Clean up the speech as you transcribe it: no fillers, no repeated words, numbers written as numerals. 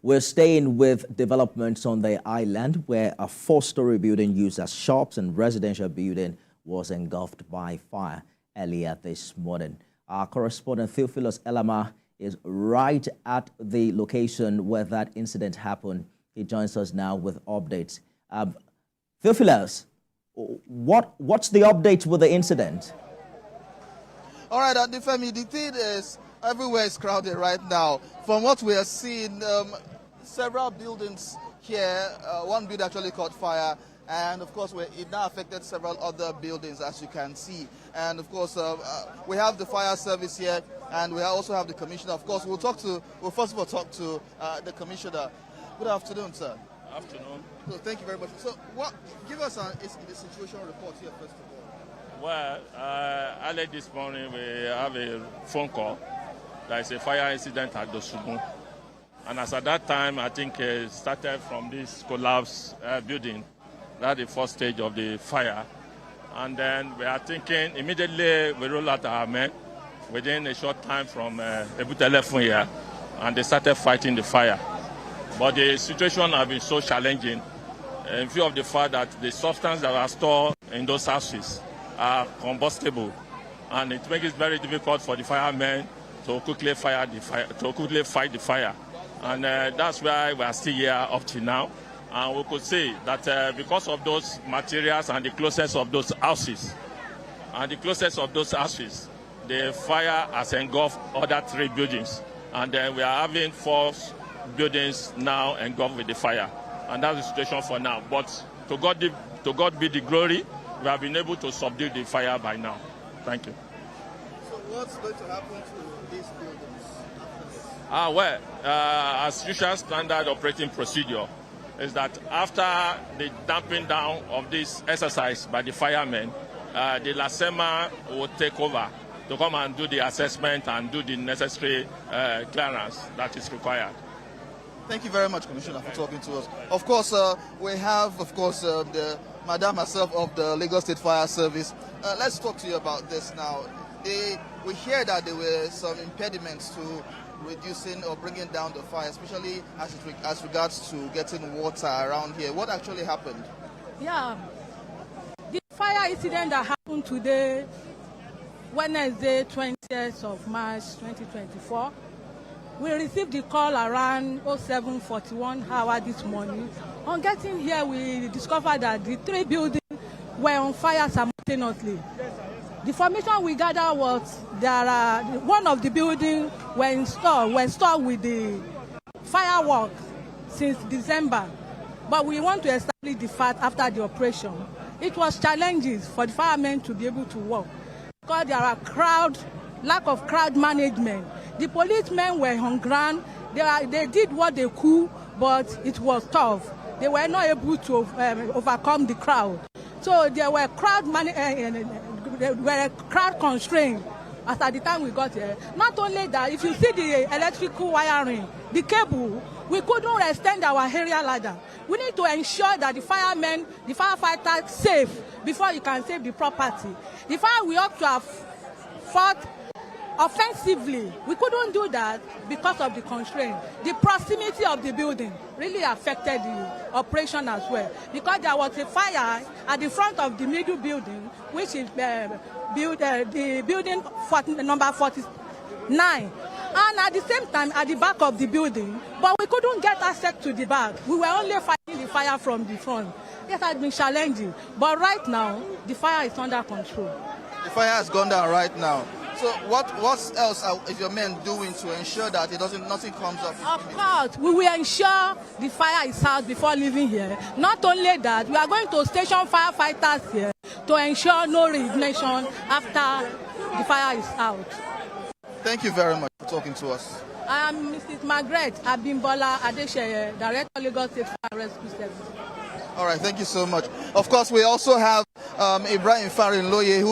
We're staying with developments on the island where a 4-story building used as shops and residential building was engulfed by fire earlier this morning. Our correspondent Theophilus Elamah is right at the location where that incident happened. He joins us now with updates. Theophilus, what's the update with the incident? All right, Adifemi, the thing is, everywhere is crowded right now. From what we are seeing, several buildings here, one building actually caught fire, and of course it now affected several other buildings, as you can see. And of course we have the fire service here, and we also have the commissioner. Of course we'll first of all talk to the commissioner. Good afternoon, sir. Afternoon. So thank you very much. So give us the situation report here first of all. Well, early this morning we have a phone call. There is a fire incident at Dosugun. And as at that time, I think it started from this collapsed building. That's the first stage of the fire. And then we are thinking, immediately we roll out our men within a short time from Ebutele here, and they started fighting the fire. But the situation has been so challenging in view of the fact that the substance that are stored in those houses are combustible, and it makes it very difficult for the firemen to quickly fight the fire. And that's why we are still here up to now. And we could say that because of those materials and the closeness of those houses, the fire has engulfed other 3 buildings. And then we are having 4 buildings now engulfed with the fire. And that's the situation for now. But to God be the glory, we have been able to subdue the fire by now. Thank you. So what's going to happen to these buildings after this? As usual standard operating procedure is that after the damping down of this exercise by the firemen, the LASEMA will take over to come and do the assessment and do the necessary clearance that is required. Thank you very much, Commissioner, for talking to us. Of course, we have, the Madam herself of the Lagos State Fire Service. Let's talk to you about this now. We hear that there were some impediments to reducing or bringing down the fire, especially as regards to getting water around here. What actually happened? Yeah, the fire incident that happened today, Wednesday, 20th of March, 2024, we received the call around 07:41 hour this morning. On getting here, we discovered that the 3 buildings were on fire simultaneously. The information we gathered was one of the buildings were installed with the fireworks since December. But we want to establish the fact after the operation. It was challenges for the firemen to be able to work because there are lack of crowd management. The policemen were on ground. They did what they could, but it was tough. They were not able to overcome the crowd. So there were crowd constraints as at the time we got here. Not only that, if you see the electrical wiring, the cable, we couldn't extend our area ladder. We need to ensure that the firefighters safe before you can save the property. The fire we ought to have fought offensively. We couldn't do that because of the constraint. The proximity of the building really affected the operation as well, because there was a fire at the front of the middle building, which is the building number 49, and at the same time at the back of the building, but we couldn't get access to the back. We were only fighting the fire from the front. It has been challenging, but right now the fire is under control. The fire has gone down right now. So what else is your men doing to ensure that nothing comes up? Of course, we will ensure the fire is out before leaving here. Not only that, we are going to station firefighters here to ensure no reignition after the fire is out. Thank you very much for talking to us. I am Mrs. Margaret Abimbola Adesheye, Director Lagos State Fire Rescue Service. All right, thank you so much. Of course, we also have Ibrahim Farinloye, who